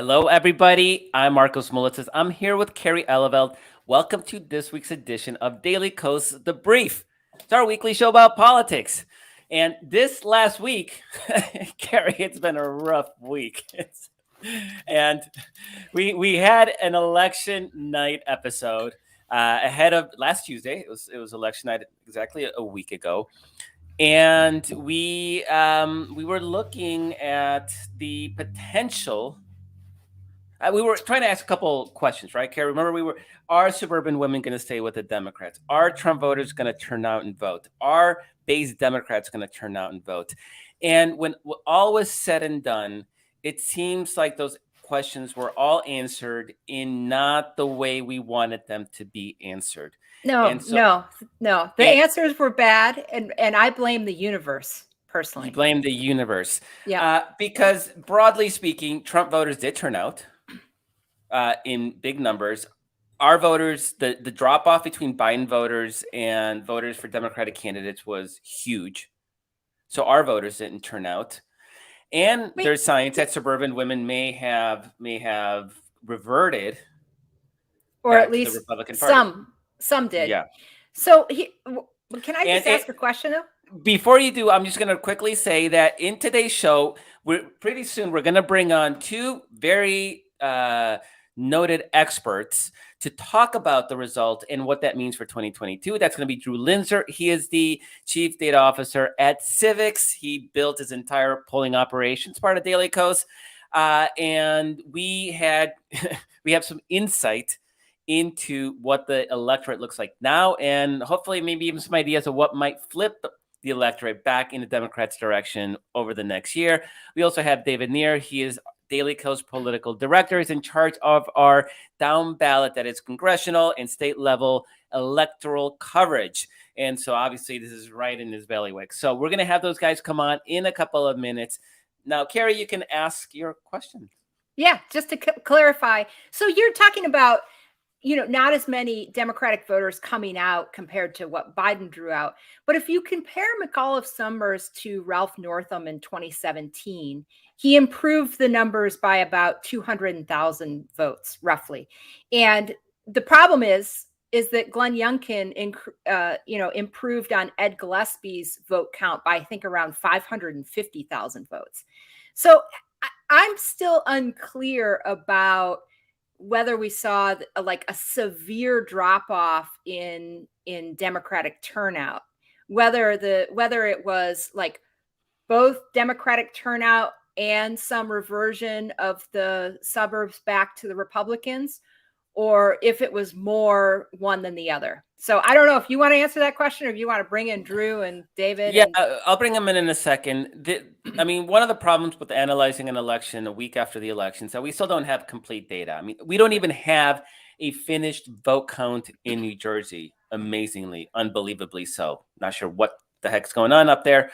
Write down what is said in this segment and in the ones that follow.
Hello, everybody. I'm Marcos Molitzes. I'm here with Carrie Eleveld. Welcome to this week's edition of Daily Kos The Brief. It's our weekly show about politics. And this last week, Carrie, it's been a rough week. And we had an election night episode ahead of last Tuesday. It was election night exactly a week ago. And we were looking at the potential. We were trying to ask a couple questions, right, Carrie? Remember, are suburban women going to stay with the Democrats? Are Trump voters going to turn out and vote? Are base Democrats going to turn out and vote? And when all was said and done, it seems like those questions were all answered in not the way we wanted them to be answered. No. The answers were bad, and I blame the universe personally. You blame the universe. Yeah. Because broadly speaking, Trump voters did turn out in big numbers. Our voters, the drop off between Biden voters and voters for Democratic candidates was huge. So our voters didn't turn out. And there's science that suburban women may have reverted, or at least to the Republican Party. Some did. Yeah. So can I just ask a question though? Before you do, I'm just going to quickly say that in today's show, we're going to bring on two very noted experts to talk about the result and what that means for 2022. That's going to be Drew Linzer. He is the chief data officer at Civiqs. He built his entire polling operations part of Daily Kos. And we have some insight into what the electorate looks like now, and hopefully maybe even some ideas of what might flip the electorate back in the Democrats' direction over the next year. We also have David Nir. He is Daily Kos political director. He's in charge of our down ballot, that is congressional and state level electoral coverage. And so obviously this is right in his bailiwick. So we're going to have those guys come on in a couple of minutes. Now, Carrie, you can ask your question. Yeah, just to clarify. So you're talking about, not as many Democratic voters coming out compared to what Biden drew out. But if you compare McAuliffe Summers to Ralph Northam in 2017, he improved the numbers by about 200,000 votes, roughly. And the problem is that Glenn Youngkin, improved on Ed Gillespie's vote count by, I think, around 550,000 votes. So I'm still unclear about whether we saw a severe drop off in Democratic turnout, whether it was like both Democratic turnout and some reversion of the suburbs back to the Republicans, or if it was more one than the other. So I don't know if you want to answer that question or if you want to bring in Drew and David. Yeah, I'll bring them in a second. One of the problems with analyzing an election a week after the election is that we still don't have complete data. I mean, we don't even have a finished vote count in New Jersey, amazingly, unbelievably so. Not sure what the heck's going on up there,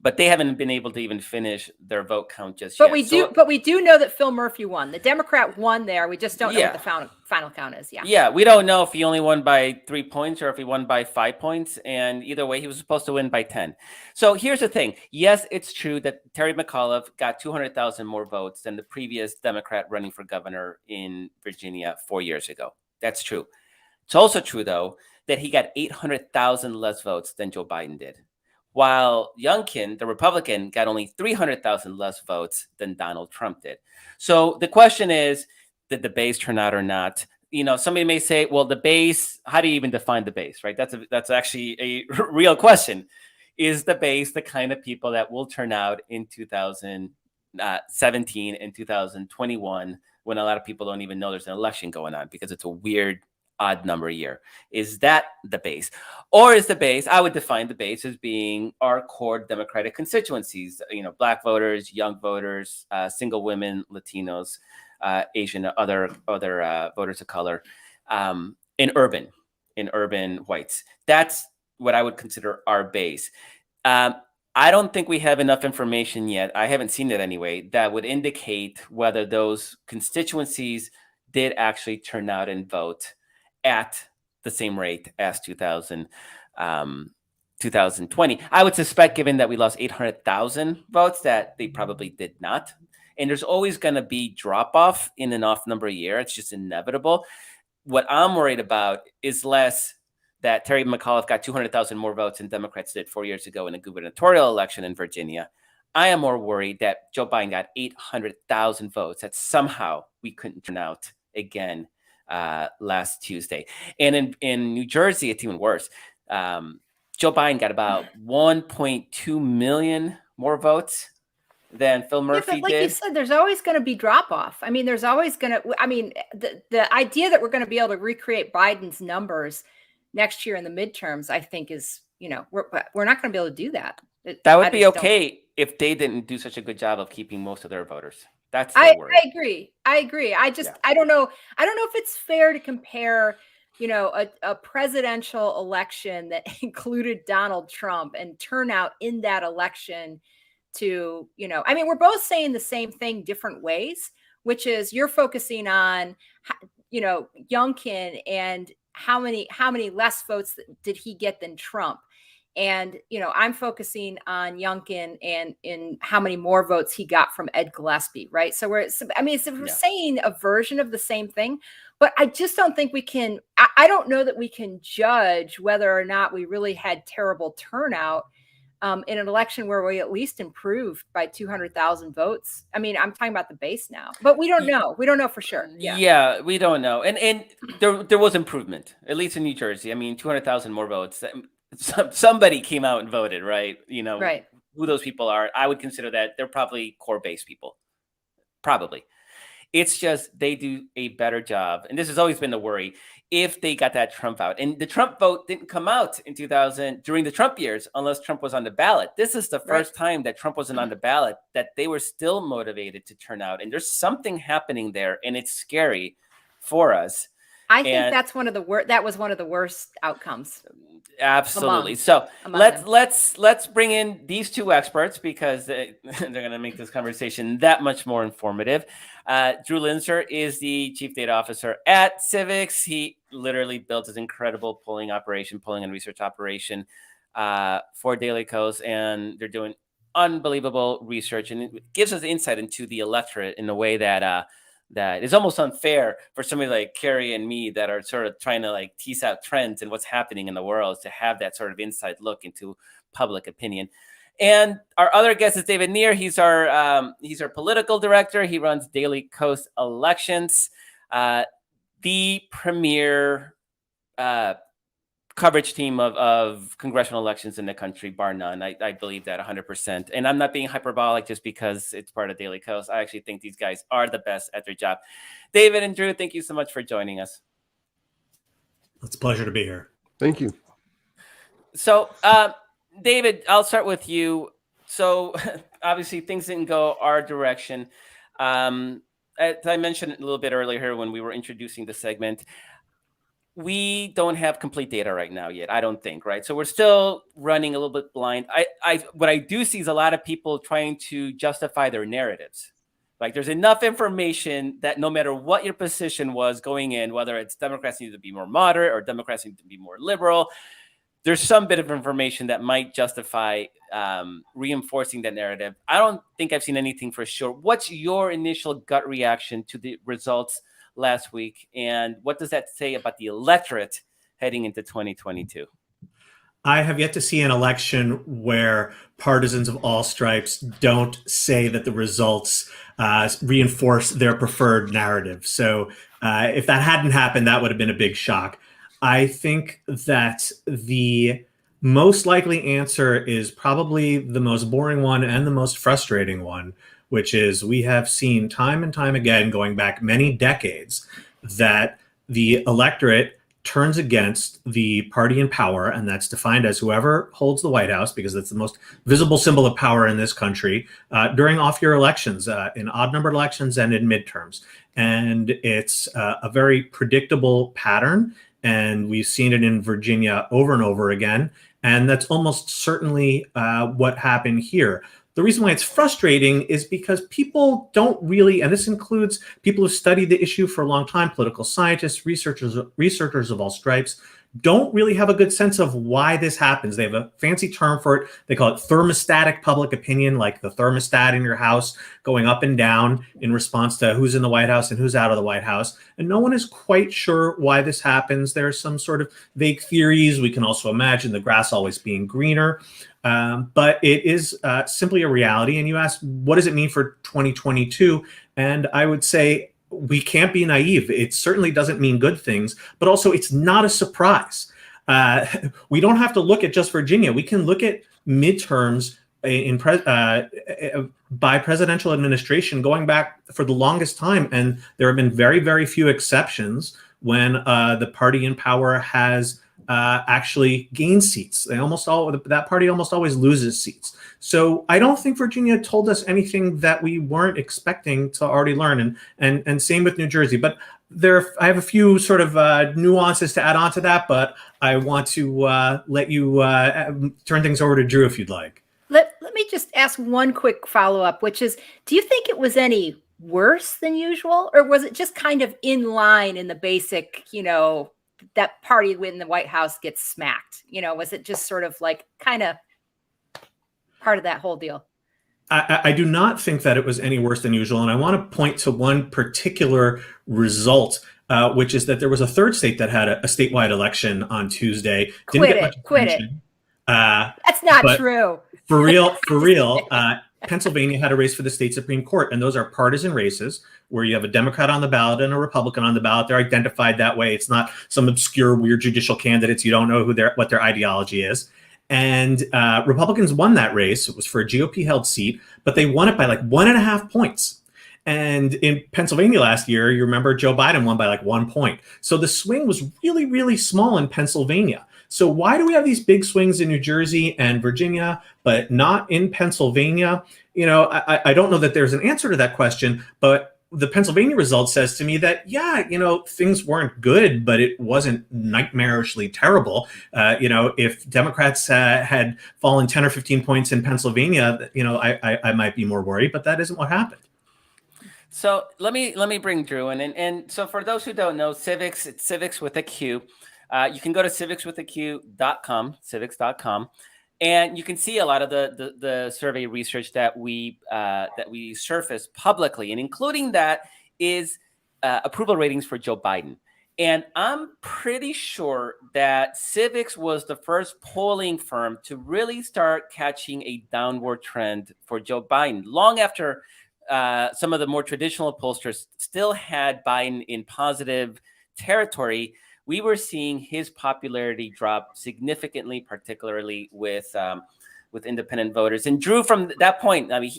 but they haven't been able to even finish their vote count just yet. But we do know that Phil Murphy won. The Democrat won there. We just don't know what the final count is. Yeah, we don't know if he only won by 3 points or if he won by 5 points. And either way, he was supposed to win by 10. So here's the thing. Yes, it's true that Terry McAuliffe got 200,000 more votes than the previous Democrat running for governor in Virginia 4 years ago. That's true. It's also true, though, that he got 800,000 less votes than Joe Biden did, while Youngkin, the Republican, got only 300,000 less votes than Donald Trump did. So the question is, did the base turn out or not? Somebody may say, well, the base, how do you even define the base, right? That's actually a real question. Is the base the kind of people that will turn out in 2017 and 2021 when a lot of people don't even know there's an election going on because it's a weird odd number year? Is that the base? Or is the base, I would define the base as being our core Democratic constituencies, Black voters, young voters, single women, Latinos, Asian, other voters of color, in urban whites. That's what I would consider our base. I don't think we have enough information yet. I haven't seen it anyway, that would indicate whether those constituencies did actually turn out and vote at the same rate as 2020. I would suspect, given that we lost 800,000 votes, that they probably did not. And there's always going to be drop off in an off number year. It's just inevitable. What I'm worried about is less that Terry McAuliffe got 200,000 more votes than Democrats did 4 years ago in a gubernatorial election in Virginia. I am more worried that Joe Biden got 800,000 votes, that somehow we couldn't turn out again last Tuesday. And in New Jersey, it's even worse. Joe Biden got about 1.2 million more votes than Phil Murphy but like did. you said, there's always going to be drop off. I mean, there's always going to, I mean, the idea that we're going to be able to recreate Biden's numbers next year in the midterms, I think is, you know, we're not going to be able to do that. That would be okay if they didn't do such a good job of keeping most of their voters. That's the worry. I agree. I don't know if it's fair to compare, you know, a presidential election that included Donald Trump and turnout in that election to, you know, I mean, we're both saying the same thing different ways, which is you're focusing on, you know, Youngkin and how many less votes did he get than Trump. And, you know, I'm focusing on Youngkin and in how many more votes he got from Ed Gillespie, right? So we're saying a version of the same thing, but I just don't think we can, I don't know that we can judge whether or not we really had terrible turnout in an election where we at least improved by 200,000 votes. I mean, I'm talking about the base now, but we don't know. We don't know for sure. Yeah, we don't know. And there was improvement, at least in New Jersey. I mean, 200,000 more votes. Somebody came out and voted, right? You know, right. Who those people are. I would consider that they're probably core base people. Probably. It's just they do a better job. And this has always been the worry if they got that Trump out. And the Trump vote didn't come out in 2000 during the Trump years unless Trump was on the ballot. This is the first time that Trump wasn't on the ballot that they were still motivated to turn out. And there's something happening there. And it's scary for us. I think that's one of the worst. That was one of the worst outcomes. Absolutely. So let's bring in these two experts because they're going to make this conversation that much more informative. Drew Linzer is the chief data officer at Civiqs. He literally built his incredible polling and research operation for Daily Kos, and they're doing unbelievable research, and it gives us insight into the electorate in a way that that is almost unfair for somebody like Carrie and me that are sort of trying to like tease out trends and what's happening in the world to have that sort of inside look into public opinion. And our other guest is David Nir. He's our political director. He runs Daily Kos Elections, the premier coverage team of congressional elections in the country, bar none. I believe that 100%. And I'm not being hyperbolic just because it's part of Daily Kos. I actually think these guys are the best at their job. David and Drew, thank you so much for joining us. It's a pleasure to be here. Thank you. So, David, I'll start with you. So obviously things didn't go our direction. As I mentioned a little bit earlier when we were introducing the segment, we don't have complete data right now yet, I don't think, right? So we're still running a little bit blind. What I do see is a lot of people trying to justify their narratives. Like there's enough information that no matter what your position was going in, whether it's Democrats need to be more moderate or Democrats need to be more liberal, there's some bit of information that might justify reinforcing that narrative. I don't think I've seen anything for sure. What's your initial gut reaction to the results last week, and what does that say about the electorate heading into 2022? I have yet to see an election where partisans of all stripes don't say that the results reinforce their preferred narrative. So if that hadn't happened, that would have been a big shock. I think that the most likely answer is probably the most boring one and the most frustrating one, which is we have seen time and time again, going back many decades, that the electorate turns against the party in power, and that's defined as whoever holds the White House, because that's the most visible symbol of power in this country, during off-year elections, in odd-numbered elections and in midterms. And it's a very predictable pattern, and we've seen it in Virginia over and over again, and that's almost certainly what happened here. The reason why it's frustrating is because people don't really, and this includes people who've studied the issue for a long time, political scientists, researchers of all stripes, don't really have a good sense of why this happens. They have a fancy term for it. They call it thermostatic public opinion, like the thermostat in your house going up and down in response to who's in the White House and who's out of the White House. And no one is quite sure why this happens. There are some sort of vague theories. We can also imagine the grass always being greener. But it is simply a reality. And you ask, what does it mean for 2022? And I would say, we can't be naive. It certainly doesn't mean good things, but also it's not a surprise. We don't have to look at just Virginia. We can look at midterms by presidential administration going back for the longest time. And there have been very, very few exceptions when the party in power has actually gained seats. That party almost always loses seats. So I don't think Virginia told us anything that we weren't expecting to already learn, and same with New Jersey. But I have a few sort of nuances to add on to that, but I want to let you turn things over to Drew if you'd like. Let me just ask one quick follow-up, which is, do you think it was any worse than usual, or was it just kind of in line in the basic, that party in the White House gets smacked? Was it just sort of like kind of part of that whole deal? I do not think that it was any worse than usual. And I want to point to one particular result, which is that there was a third state that had a statewide election on Tuesday. Quit it. That's not true. For real, Pennsylvania had a race for the state Supreme Court, and those are partisan races where you have a Democrat on the ballot and a Republican on the ballot. They're identified that way. It's not some obscure, weird judicial candidates. You don't know what their ideology is. And Republicans won that race. It was for a GOP-held seat, but they won it by like 1.5 points. And in Pennsylvania last year, you remember Joe Biden won by like 1 point. So the swing was really, really small in Pennsylvania. So why do we have these big swings in New Jersey and Virginia, but not in Pennsylvania? I don't know that there's an answer to that question, but the Pennsylvania result says to me that, things weren't good, but it wasn't nightmarishly terrible. If Democrats had fallen 10 or 15 points in Pennsylvania, I might be more worried, but that isn't what happened. So let me bring Drew in. And so for those who don't know, Civiqs, it's Civiqs with a Q. You can go to civicswithaq.com, civics.com, and you can see a lot of the survey research that we surface publicly, and including that is approval ratings for Joe Biden. And I'm pretty sure that Civiqs was the first polling firm to really start catching a downward trend for Joe Biden, long after some of the more traditional pollsters still had Biden in positive territory. We were seeing his popularity drop significantly, particularly with independent voters. And Drew, from that point, I mean,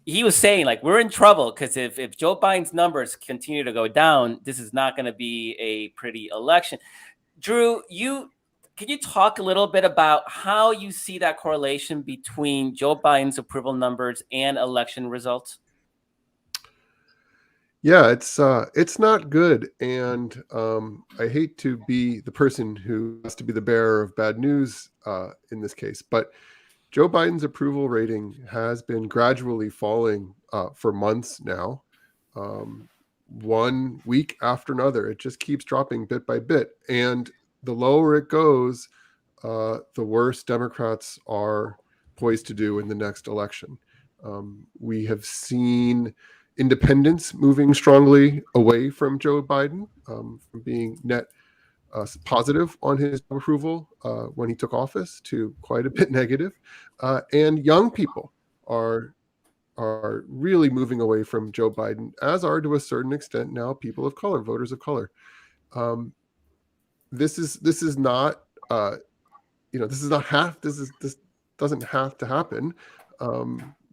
he was saying, like, we're in trouble because if Joe Biden's numbers continue to go down, this is not going to be a pretty election. Drew, can you talk a little bit about how you see that correlation between Joe Biden's approval numbers and election results? Yeah, it's not good, and I hate to be the person who has to be the bearer of bad news in this case, but Joe Biden's approval rating has been gradually falling for months now, 1 week after another. It just keeps dropping bit by bit, and the lower it goes, the worse Democrats are poised to do in the next election. We have seen independents moving strongly away from Joe Biden, from being net positive on his approval when he took office to quite a bit negative. And young people are really moving away from Joe Biden, as are to a certain extent now people of color, voters of color. This doesn't have to happen.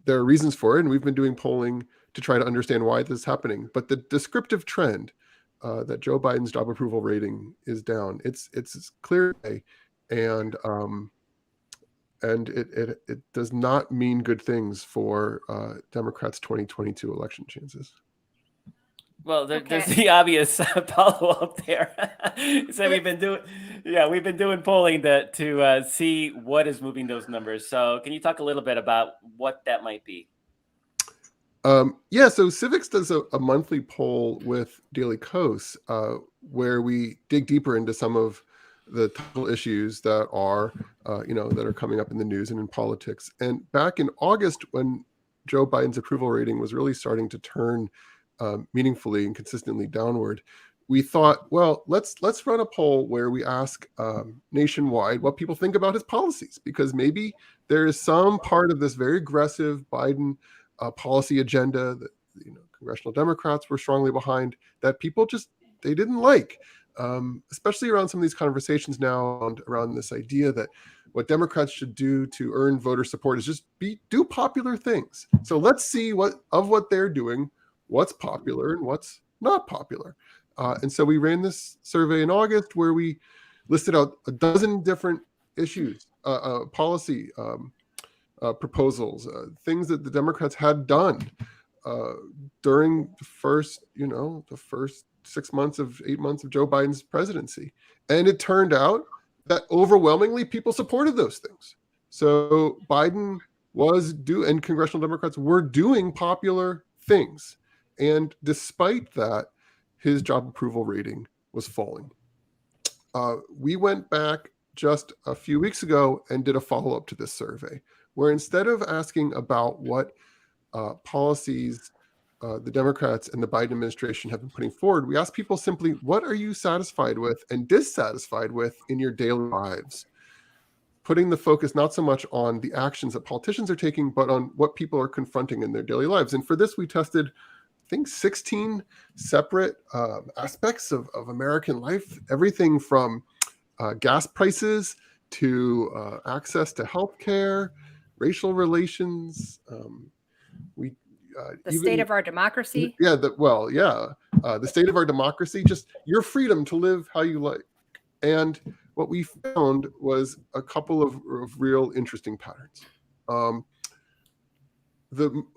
There are reasons for it, and we've been doing polling to try to understand why this is happening. But the descriptive trend that Joe Biden's job approval rating is down, it's clear, and it does not mean good things for Democrats' 2022 election chances. Well, there's the obvious follow-up there. So we've been doing polling to see what is moving those numbers. So can you talk a little bit about what that might be? So Civiqs does a monthly poll with Daily Kos, where we dig deeper into some of the total issues that are, that are coming up in the news and in politics. And back in August, when Joe Biden's approval rating was really starting to turn meaningfully and consistently downward, we thought, well, let's run a poll where we ask nationwide what people think about his policies, because maybe there is some part of this very aggressive Biden policy agenda that congressional Democrats were strongly behind that people just they didn't like, especially around some of these conversations now around this idea that what Democrats should do to earn voter support is just do popular things. So let's see what they're doing, what's popular and what's not popular. And so we ran this survey in August where we listed out a dozen different issues, policy proposals, things that the Democrats had done during the first 8 months of Joe Biden's presidency. And it turned out that overwhelmingly people supported those things. So Biden and congressional Democrats were doing popular things. And despite that, his job approval rating was falling. We went back just a few weeks ago and did a follow-up to this survey, where instead of asking about what policies the Democrats and the Biden administration have been putting forward, we asked people simply, what are you satisfied with and dissatisfied with in your daily lives? Putting the focus not so much on the actions that politicians are taking, but on what people are confronting in their daily lives. And for this, we tested, I think, 16 separate aspects of American life, everything from gas prices to access to healthcare, racial relations. The state of our democracy. Yeah, the state of our democracy, just your freedom to live how you like. And what we found was a couple of real interesting patterns.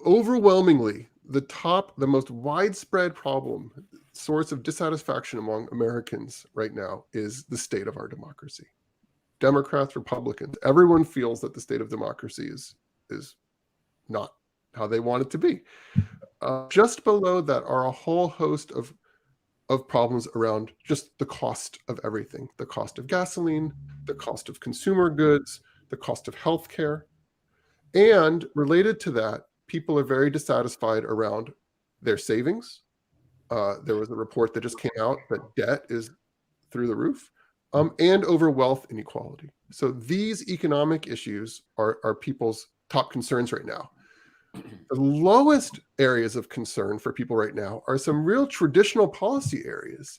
Overwhelmingly, the most widespread source of dissatisfaction among Americans right now is the state of our democracy. Democrats, Republicans, everyone feels that the state of democracy is not how they want it to be. Just below that are a whole host of problems around just the cost of everything, the cost of gasoline, the cost of consumer goods, the cost of healthcare. And related to that, people are very dissatisfied around their savings. There was a report that just came out that debt is through the roof, and over wealth inequality. So these economic issues are people's top concerns right now. The lowest areas of concern for people right now are some real traditional policy areas.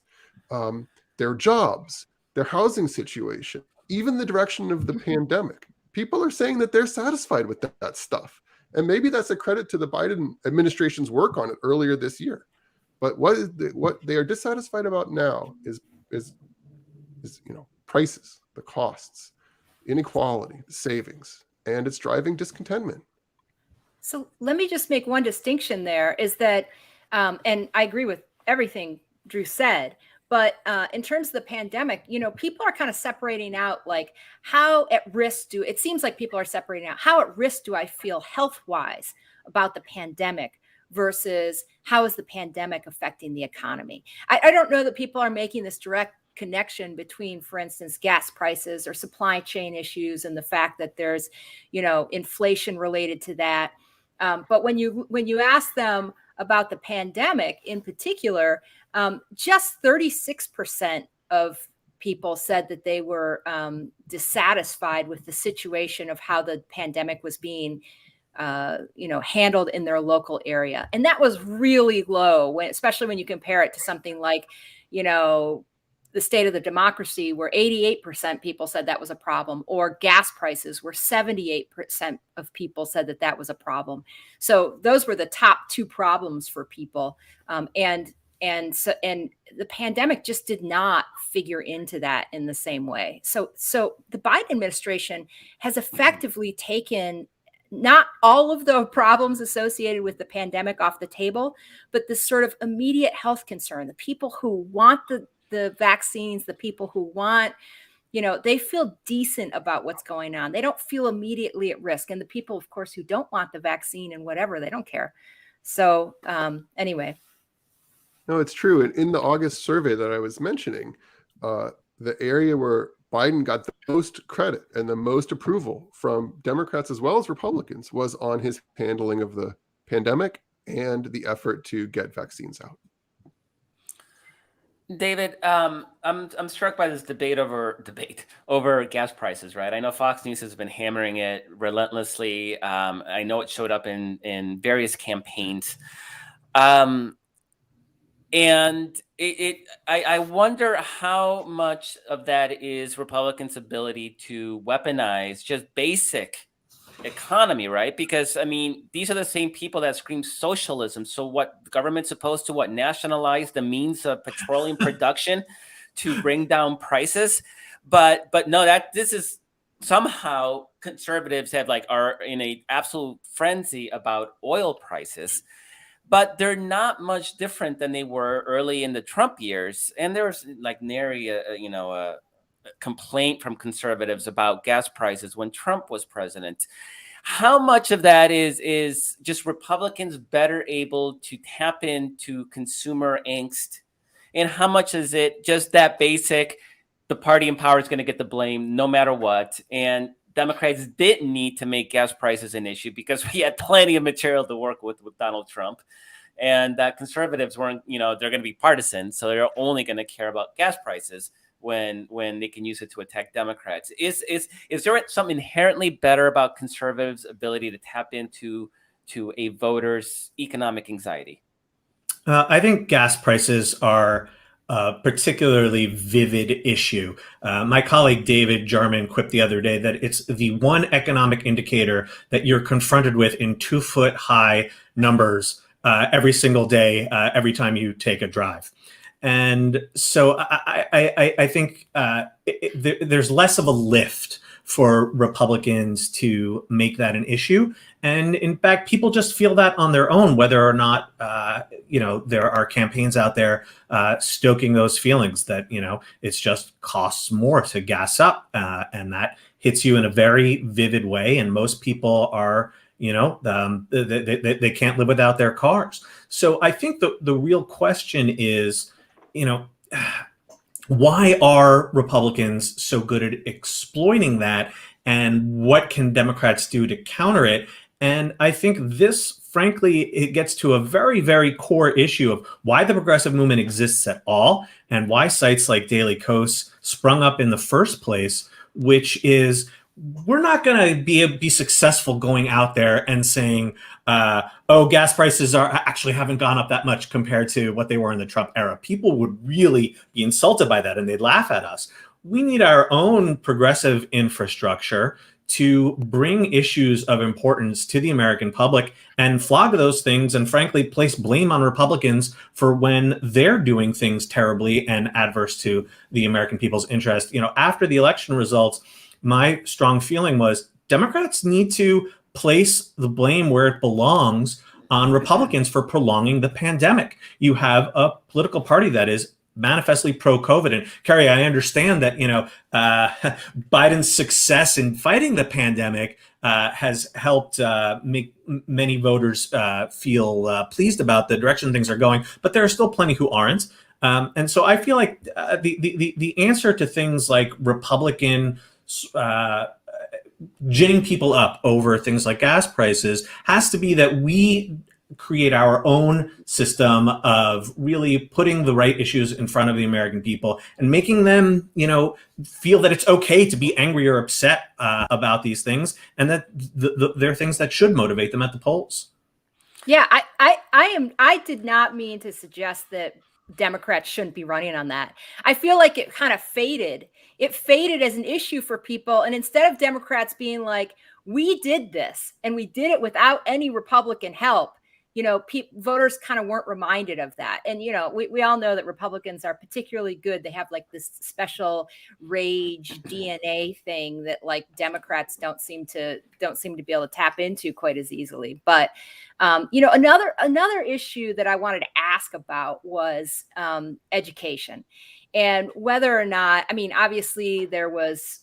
Their jobs, their housing situation, even the direction of the pandemic. People are saying that they're satisfied with that stuff. And maybe that's a credit to the Biden administration's work on it earlier this year. But what they are dissatisfied about now is prices, the costs, inequality, the savings, and it's driving discontentment. So let me just make one distinction there is that, and I agree with everything Drew said, but in terms of the pandemic, people are kind of separating out like how at risk it seems like people are separating out how at risk do I feel health-wise about the pandemic versus how is the pandemic affecting the economy. I don't know that people are making this direct connection between, for instance, gas prices or supply chain issues and the fact that there's, inflation related to that. But when you ask them about the pandemic in particular, just 36% of people said that they were dissatisfied with the situation of how the pandemic was being handled in their local area. And that was really low, especially when you compare it to something like, the state of the democracy, where 88% people said that was a problem, or gas prices, where 78% of people said that was a problem. So those were the top two problems for people. And the pandemic just did not figure into that in the same way. So the Biden administration has effectively taken not all of the problems associated with the pandemic off the table, but this sort of immediate health concern, the people who want the vaccines, the people who want, they feel decent about what's going on. They don't feel immediately at risk. And the people, of course, who don't want the vaccine and whatever, they don't care. So anyway. No, it's true. And in the August survey that I was mentioning, the area where Biden got the most credit and the most approval from Democrats as well as Republicans was on his handling of the pandemic and the effort to get vaccines out. David, I'm struck by this debate over gas prices, right? I know Fox News has been hammering it relentlessly. I know it showed up in various campaigns, and I wonder how much of that is Republicans' ability to weaponize just basic economy, right? Because I mean, these are the same people that scream socialism. So what, the government's supposed to nationalize the means of petroleum production to bring down prices? But no, that this is somehow conservatives are in a absolute frenzy about oil prices. But they're not much different than they were early in the Trump years. And there was nary a complaint from conservatives about gas prices when Trump was president. How much of that is just Republicans better able to tap into consumer angst, and how much is it just that basic, the party in power is going to get the blame no matter what, and Democrats didn't need to make gas prices an issue because we had plenty of material to work with Donald Trump, and that conservatives weren't, they're going to be partisan, so they're only going to care about gas prices when they can use it to attack Democrats. Is there something inherently better about conservatives' ability to tap into a voter's economic anxiety? I think gas prices are a particularly vivid issue. My colleague David Jarman quipped the other day that it's the one economic indicator that you're confronted with in 2-foot high numbers every single day, every time you take a drive. And so I think there's less of a lift for Republicans to make that an issue. And in fact, people just feel that on their own, whether or not, there are campaigns out there stoking those feelings that, it's just costs more to gas up. And that hits you in a very vivid way. And most people are, they can't live without their cars. So I think the real question is, why are Republicans so good at exploiting that? And what can Democrats do to counter it? And I think this, frankly, it gets to a very, very core issue of why the progressive movement exists at all and why sites like Daily Kos sprung up in the first place, which is we're not going to be successful going out there and saying, gas prices haven't gone up that much compared to what they were in the Trump era. People would really be insulted by that and they'd laugh at us. We need our own progressive infrastructure to bring issues of importance to the American public and flog those things and frankly place blame on Republicans for when they're doing things terribly and adverse to the American people's interest. After the election results, my strong feeling was Democrats need to place the blame where it belongs on Republicans for prolonging the pandemic. You have a political party that is manifestly pro-COVID. And Carrie, I understand that, Biden's success in fighting the pandemic has helped make many voters feel pleased about the direction things are going, but there are still plenty who aren't. And so I feel like the answer to things like Republican ginning people up over things like gas prices has to be that we create our own system of really putting the right issues in front of the American people and making them, feel that it's okay to be angry or upset about these things, and that they're things that should motivate them at the polls. Yeah, I did not mean to suggest that Democrats shouldn't be running on that. I feel like it kind of faded. It faded as an issue for people. And instead of Democrats being like, we did this and we did it without any Republican help, voters kind of weren't reminded of that. And, we all know that Republicans are particularly good. They have like this special rage DNA thing that Democrats don't seem to be able to tap into quite as easily. But, another issue that I wanted to ask about was education and whether or not, obviously there was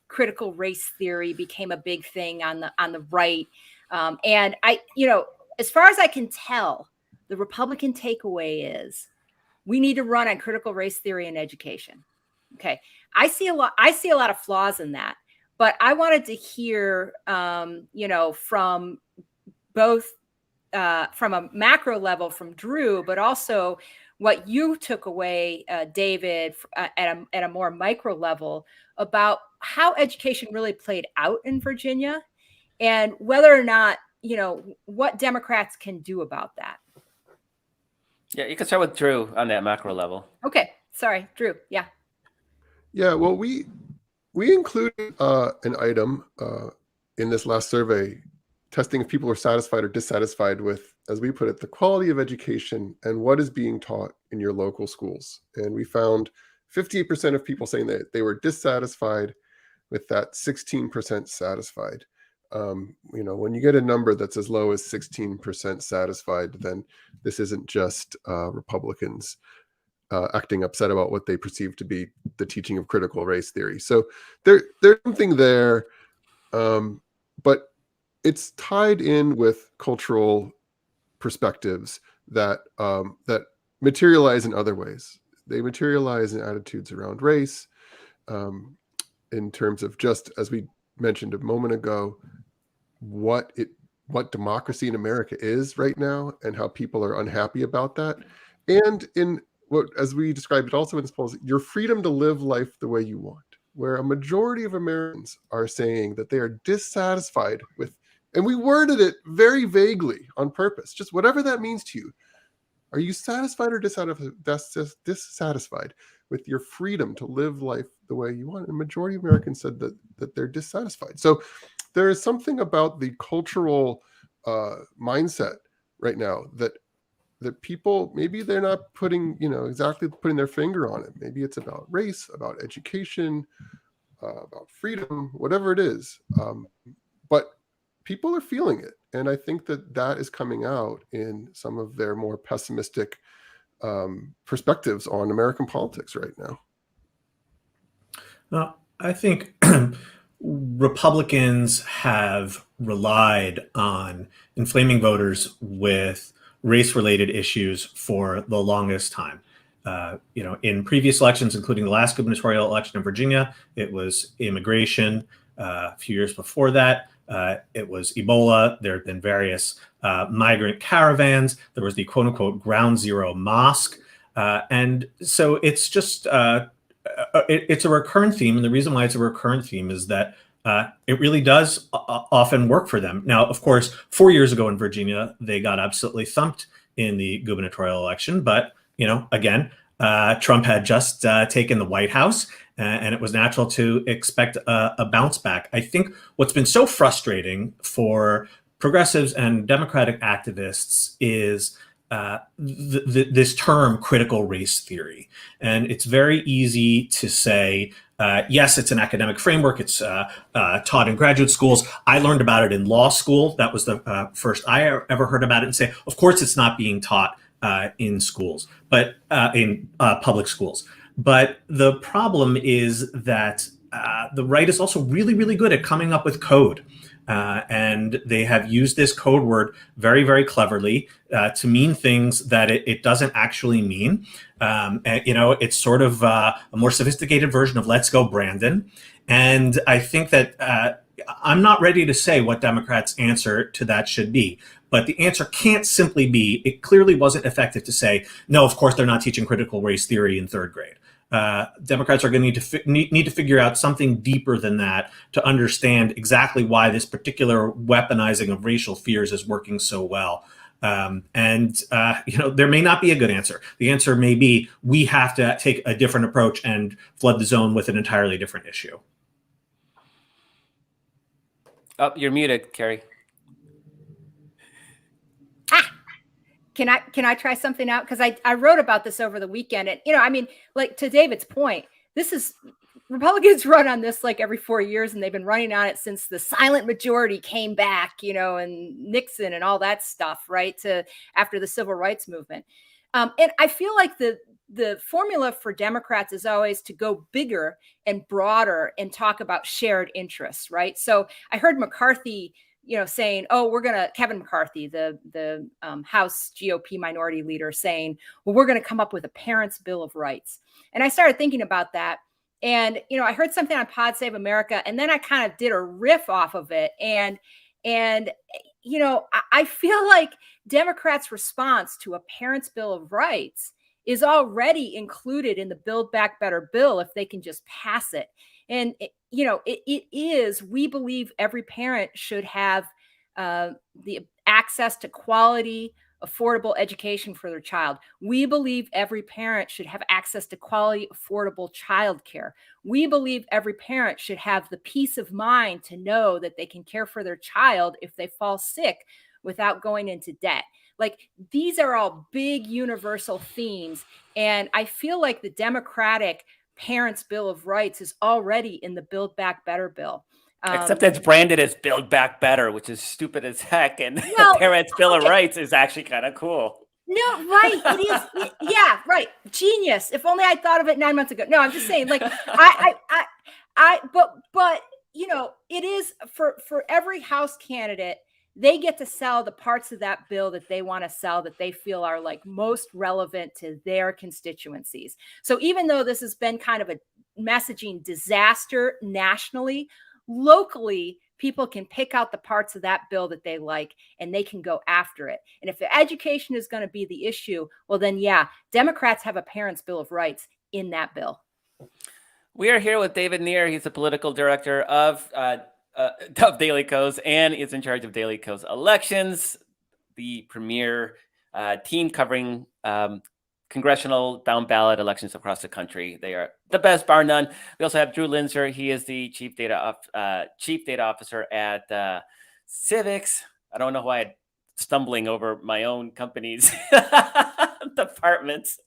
critical race theory became a big thing on the right. And as far as I can tell, the Republican takeaway is we need to run on critical race theory in education. Okay. I see a lot of flaws in that, but I wanted to hear, from both, from a macro level from Drew, but also what you took away, David, at a more micro level about how education really played out in Virginia, and whether or not, what Democrats can do about that. Yeah, you can start with Drew on that macro level. Okay, sorry, Drew. Yeah. Yeah, well, we included an item in this last survey, testing if people are satisfied or dissatisfied with, as we put it, the quality of education and what is being taught in your local schools. And we found 58% of people saying that they were dissatisfied, with that 16% satisfied. When you get a number that's as low as 16% satisfied, then this isn't just Republicans acting upset about what they perceive to be the teaching of critical race theory. So there's something there, but it's tied in with cultural perspectives that that materialize in other ways. They materialize in attitudes around race, in terms of, just as we mentioned a moment ago, what democracy in America is right now and how people are unhappy about that. And in what, as we described it also in this poll, your freedom to live life the way you want, where a majority of Americans are saying that they are dissatisfied with, and we worded it very vaguely on purpose, just whatever that means to you. Are you satisfied or dissatisfied with your freedom to live life the way you want? And the majority of Americans said that they're dissatisfied. So there is something about the cultural mindset right now that people, maybe they're not putting, exactly putting their finger on it. Maybe it's about race, about education, about freedom, whatever it is. But people are feeling it. And I think that is coming out in some of their more pessimistic perspectives on American politics right now. Well, I think Republicans have relied on inflaming voters with race-related issues for the longest time. In previous elections, including the last gubernatorial election in Virginia, it was immigration. A few years before that, it was Ebola. There have been various migrant caravans. There was the quote-unquote ground zero mosque. And so it's just, it's a recurrent theme. And the reason why it's a recurrent theme is that it really does often work for them. Now, of course, 4 years ago in Virginia, they got absolutely thumped in the gubernatorial election. But, again, Trump had just taken the White House, and it was natural to expect a bounce back. I think what's been so frustrating for progressives and Democratic activists is this term critical race theory. And it's very easy to say, yes, it's an academic framework. It's taught in graduate schools. I learned about it in law school. That was the first I ever heard about it, and say, of course, it's not being taught in schools, but in public schools. But the problem is that the right is also really, really good at coming up with code. And they have used this code word very, very cleverly to mean things that it doesn't actually mean. It's sort of a more sophisticated version of "Let's go, Brandon." And I think that I'm not ready to say what Democrats' answer to that should be. But the answer can't simply be, it clearly wasn't effective to say, no, of course they're not teaching critical race theory in third grade. Democrats are going to need to figure out something deeper than that to understand exactly why this particular weaponizing of racial fears is working so well. There may not be a good answer. The answer may be we have to take a different approach and flood the zone with an entirely different issue. Oh, you're muted, Carrie. Can I try something out? Because I wrote about this over the weekend. And, like to David's point, this is Republicans run on this like every 4 years, and they've been running on it since the silent majority came back, and Nixon and all that stuff, right, to after the civil rights movement. And I feel like the formula for Democrats is always to go bigger and broader and talk about shared interests, right? So I heard McCarthy saying, Kevin McCarthy, the House GOP minority leader, saying, well, we're going to come up with a parents' bill of rights. And I started thinking about that. And, I heard something on Pod Save America, and then I kind of did a riff off of it. And I feel like Democrats' response to a Parents' Bill of Rights is already included in the Build Back Better bill if they can just pass it. And, it is, we believe every parent should have the access to quality, affordable education for their child. We believe every parent should have access to quality, affordable childcare. We believe every parent should have the peace of mind to know that they can care for their child if they fall sick without going into debt. Like, these are all big universal themes. And I feel like the Democratic Parents' Bill of Rights is already in the Build Back Better bill. Except it's branded as Build Back Better, which is stupid as heck. And Well, the Parents' Bill of okay. Rights is actually kind of cool. No, right. It is. Yeah, right. Genius. If only I thought of it 9 months ago. No, I'm just saying, like, but it is for every House candidate, they get to sell the parts of that bill that they want to sell, that they feel are like most relevant to their constituencies. So even though this has been kind of a messaging disaster nationally, locally, people can pick out the parts of that bill that they like, and they can go after it. And if the education is going to be the issue, well, then, yeah, Democrats have a Parents' Bill of Rights in that bill. We are here with David Nir. He's the political director of Daily Kos, and is in charge of Daily Kos Elections, the premier team covering congressional down ballot elections across the country. They are the best, bar none. We also have Drew Linzer. He is the chief data officer at Civiqs. I don't know why I'm stumbling over my own company's departments.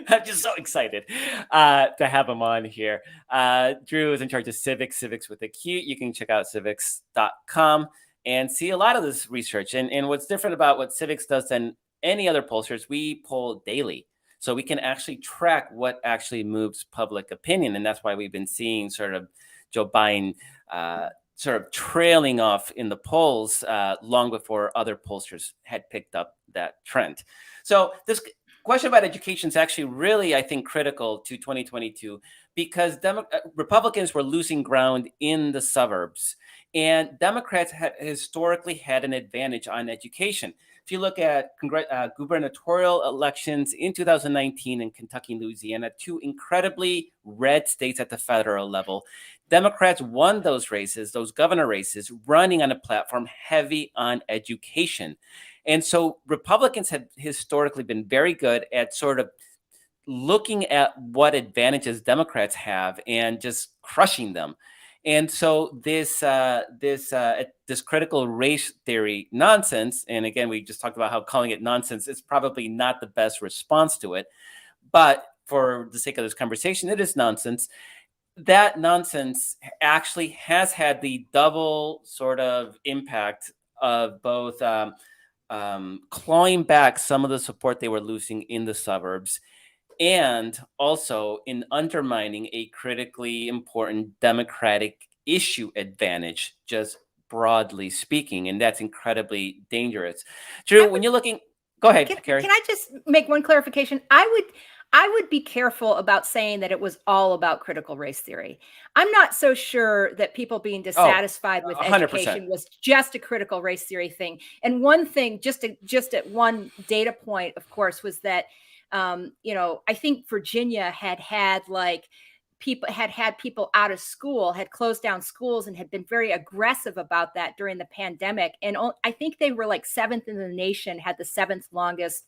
I'm just so excited to have him on here. Drew is in charge of Civiqs with a Q. You can check out civiqs.com and see a lot of this research. And what's different about what Civiqs does than any other pollsters, we poll daily. So we can actually track what actually moves public opinion. And that's why we've been seeing sort of Joe Biden sort of trailing off in the polls long before other pollsters had picked up that trend. So this question about education is actually really, I think, critical to 2022 because Republicans were losing ground in the suburbs, and Democrats had historically had an advantage on education. If you look at gubernatorial elections in 2019 in Kentucky and Louisiana, two incredibly red states at the federal level, Democrats won those races, those governor races, running on a platform heavy on education. And so Republicans have historically been very good at sort of looking at what advantages Democrats have and just crushing them. And so this critical race theory nonsense, and again, we just talked about how calling it nonsense is probably not the best response to it, but for the sake of this conversation, it is nonsense. That nonsense actually has had the double sort of impact of both clawing back some of the support they were losing in the suburbs, and also in undermining a critically important Democratic issue advantage, just broadly speaking. And that's incredibly dangerous. Drew, when you're looking, go ahead, Carrie. Can I just make one clarification? I would be careful about saying that it was all about critical race theory. I'm not so sure that people being dissatisfied with 100%. education was just a critical race theory thing. And one thing, just at one data point, of course, was that I think Virginia had people out of school, had closed down schools, and had been very aggressive about that during the pandemic. And I think they were like 7th in the nation, had the 7th longest,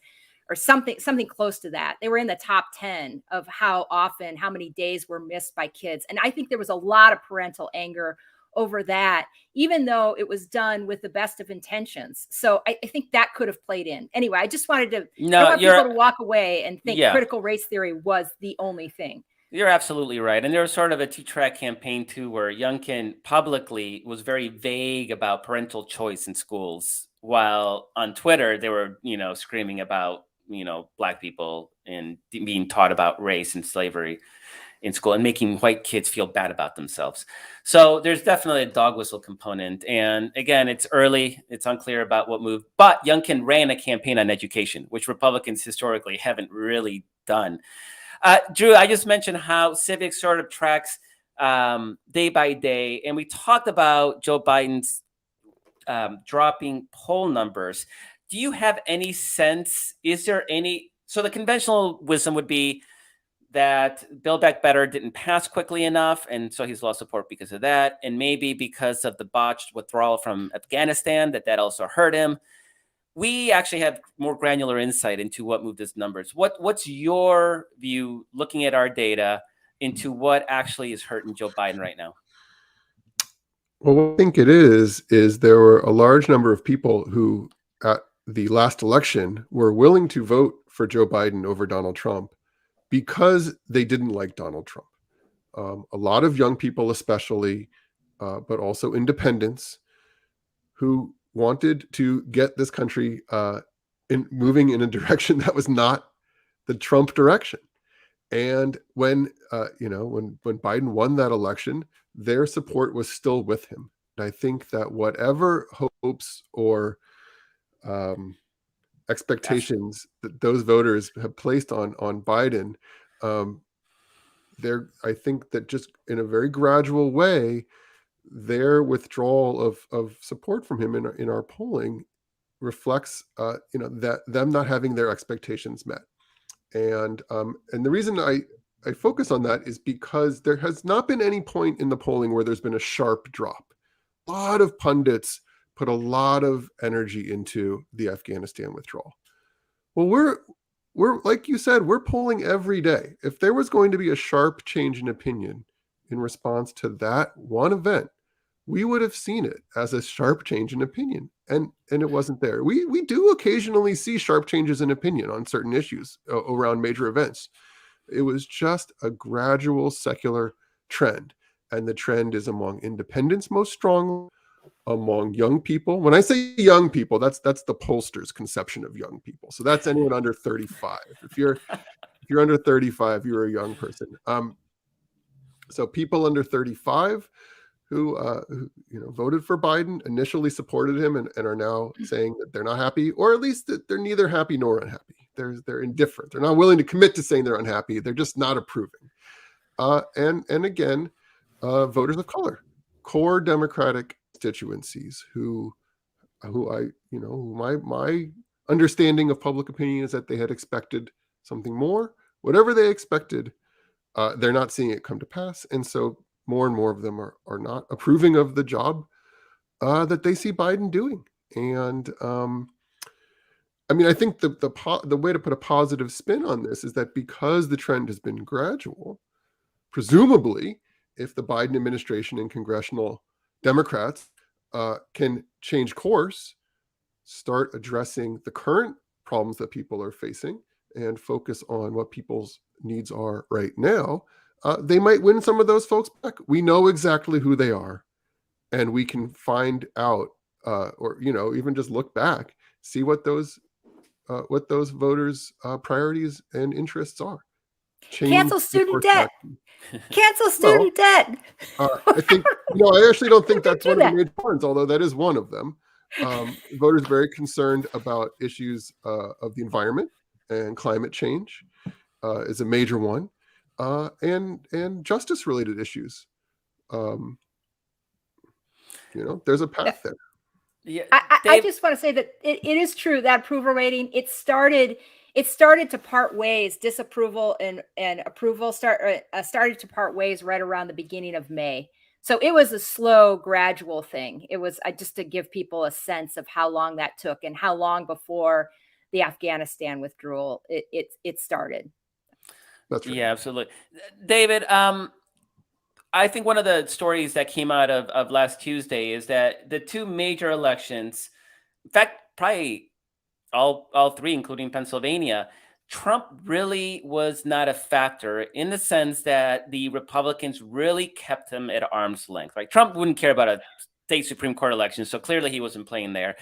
or something close to that. They were in the top 10 of how many days were missed by kids. And I think there was a lot of parental anger over that, even though it was done with the best of intentions. So I think that could have played in. Anyway, I just wanted to, I don't want people to walk away and think critical race theory was the only thing. You're absolutely right. And there was sort of a two-track campaign too, where Youngkin publicly was very vague about parental choice in schools, while on Twitter, they were, screaming about, Black people and being taught about race and slavery in school and making white kids feel bad about themselves. So there's definitely a dog whistle component. And again, it's early, it's unclear about what moved, but Youngkin ran a campaign on education, which Republicans historically haven't really done. Drew, I just mentioned how Civiqs sort of tracks day by day, and we talked about Joe Biden's dropping poll numbers. Do you have any sense? Is there any? So the conventional wisdom would be that Build Back Better didn't pass quickly enough, and so he's lost support because of that, and maybe because of the botched withdrawal from Afghanistan, that also hurt him. We actually have more granular insight into what moved his numbers. What's your view, looking at our data, into what actually is hurting Joe Biden right now? Well, what I think it is there were a large number of people who at the last election were willing to vote for Joe Biden over Donald Trump because they didn't like Donald Trump. A lot of young people, especially, but also independents, who wanted to get this country moving in a direction that was not the Trump direction. And when Biden won that election, their support was still with him. And I think that whatever hopes or expectations that those voters have placed on Biden, I think that just in a very gradual way, their withdrawal of support from him in our polling reflects that them not having their expectations met. And the reason I focus on that is because there has not been any point in the polling where there's been a sharp drop. A lot of pundits put a lot of energy into the Afghanistan withdrawal. Well, we're like you said, we're polling every day. If there was going to be a sharp change in opinion in response to that one event, we would have seen it as a sharp change in opinion, and it wasn't there. We do occasionally see sharp changes in opinion on certain issues around major events. It was just a gradual secular trend, and the trend is among independents most strongly, among young people. When I say young people, that's the pollsters' conception of young people. So that's anyone under 35. If you're under 35, you're a young person. So people under 35 who voted for Biden, initially supported him, and are now saying that they're not happy, or at least that they're neither happy nor unhappy. They're indifferent. They're not willing to commit to saying they're unhappy. They're just not approving. And again, voters of color, core Democratic constituencies my understanding of public opinion is that they had expected something more. Whatever they expected, they're not seeing it come to pass. And so more and more of them are not approving of the job that they see Biden doing. And I think the way to put a positive spin on this is that because the trend has been gradual, presumably, if the Biden administration and congressional Democrats can change course, start addressing the current problems that people are facing, and focus on what people's needs are right now, they might win some of those folks back. We know exactly who they are, and we can find out, or even just look back, see what those voters' priorities and interests are. Cancel student debt. Cancel student debt. I think I actually don't think that's one of the major ones, although that is one of them. Voters very concerned about issues of the environment, and climate change is a major one. And justice related issues. There's a path there. Yeah, I just want to say that it is true that approval rating, it started to part ways. Disapproval and approval started to part ways right around the beginning of May. So it was a slow, gradual thing. It was just to give people a sense of how long that took and how long before the Afghanistan withdrawal it started. That's right. Yeah, absolutely. David, I think one of the stories that came out of last Tuesday is that the two major elections, in fact, probably all three, including Pennsylvania, Trump really was not a factor, in the sense that the Republicans really kept him at arm's length. Right? Trump wouldn't care about a state Supreme Court election, so clearly he wasn't playing there.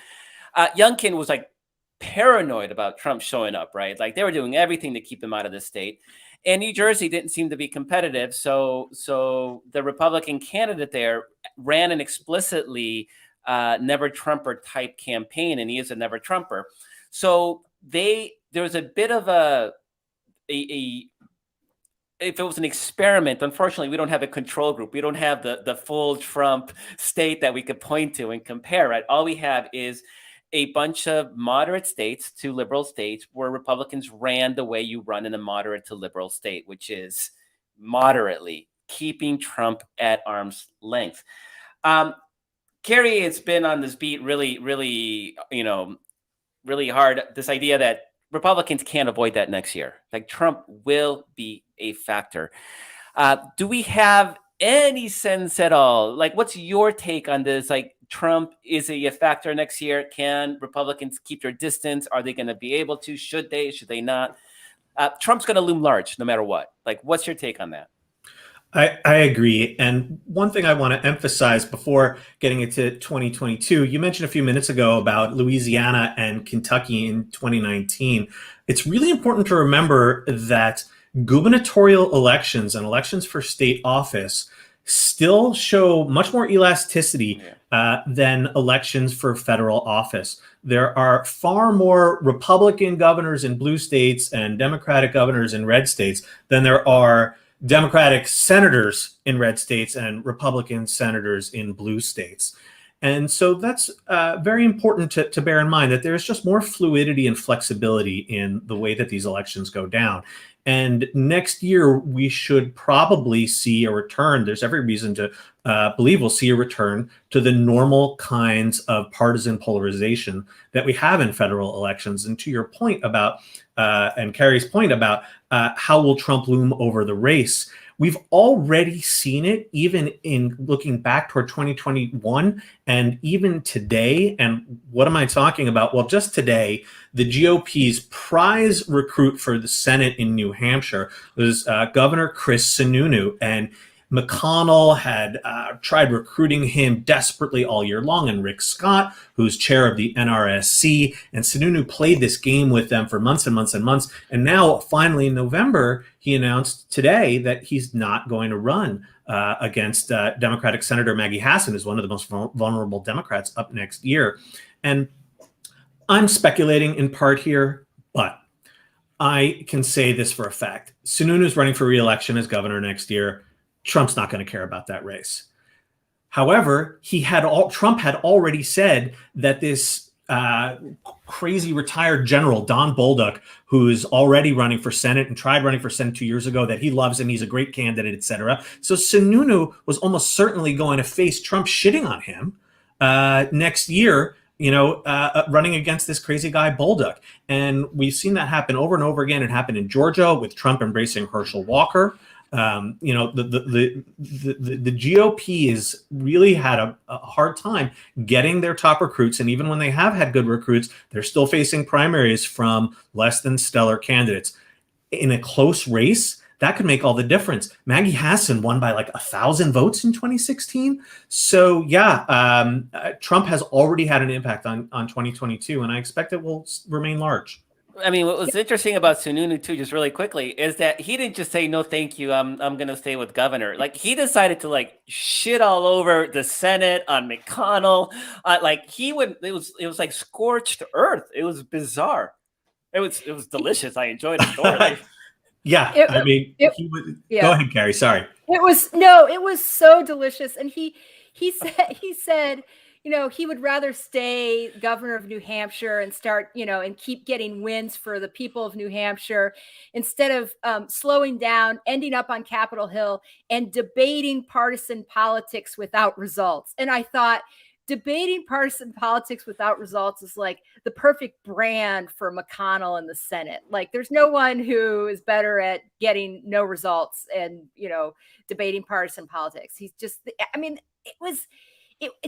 Youngkin was like paranoid about Trump showing up, right? Like they were doing everything to keep him out of the state. And New Jersey didn't seem to be competitive, so the Republican candidate there ran an explicitly never Trumper type campaign, and he is a never Trumper. So there was a bit of a if it was an experiment, unfortunately, we don't have a control group. We don't have the full Trump state that we could point to and compare, right? All we have is a bunch of moderate states to liberal states where Republicans ran the way you run in a moderate to liberal state, which is moderately keeping Trump at arm's length. Kerry has been on this beat really, really, really hard. This idea that Republicans can't avoid that next year. Like Trump will be a factor. Do we have any sense at all? Like, what's your take on this? Like, Trump is a factor next year. Can Republicans keep their distance? Are they going to be able to? Should they? Should they not? Trump's going to loom large no matter what. Like, what's your take on that? I agree. And one thing I want to emphasize before getting into 2022, you mentioned a few minutes ago about Louisiana and Kentucky in 2019. It's really important to remember that gubernatorial elections and elections for state office still show much more elasticity than elections for federal office. There are far more Republican governors in blue states and Democratic governors in red states than there are Democratic senators in red states and Republican senators in blue states. And so that's very important to bear in mind, that there's just more fluidity and flexibility in the way that these elections go down. And next year, we should probably see a return. There's every reason to believe we'll see a return to the normal kinds of partisan polarization that we have in federal elections. And to your point about, and Kerry's point about how will Trump loom over the race, we've already seen it even in looking back toward 2021 and even today. And what am I talking about? Well, just today, the GOP's prize recruit for the Senate in New Hampshire was Governor Chris Sununu. And McConnell had tried recruiting him desperately all year long, and Rick Scott, who's chair of the NRSC, and Sununu played this game with them for months and months and months. And now, finally, in November, he announced today that he's not going to run against Democratic Senator Maggie Hassan, who's one of the most vulnerable Democrats, up next year. And I'm speculating in part here, but I can say this for a fact. Sununu's running for re-election as governor next year. Trump's not going to care about that race. However, Trump had already said that this crazy retired general, Don Bolduc, who's already running for Senate and tried running for Senate 2 years ago, that he loves him, he's a great candidate, etc. So Sununu was almost certainly going to face Trump shitting on him next year, running against this crazy guy Bolduc. And we've seen that happen over and over again. It happened in Georgia with Trump embracing Herschel Walker. The GOP has really had a hard time getting their top recruits. And even when they have had good recruits, they're still facing primaries from less than stellar candidates. In a close race, that could make all the difference. Maggie Hassan won by like 1,000 votes in 2016. So Trump has already had an impact on 2022, and I expect it will remain large. I mean, what was interesting about Sununu too, just really quickly, is that he didn't just say no, thank you. I'm gonna stay with governor. Like he decided to shit all over the Senate on McConnell. It was like scorched earth. It was bizarre. It was delicious. I enjoyed it thoroughly. Go ahead, Kerry. Sorry. It was so delicious, and he said. He would rather stay governor of New Hampshire and start, and keep getting wins for the people of New Hampshire instead of slowing down, ending up on Capitol Hill and debating partisan politics without results. And I thought debating partisan politics without results is like the perfect brand for McConnell in the Senate. Like there's no one who is better at getting no results and, debating partisan politics. He's just,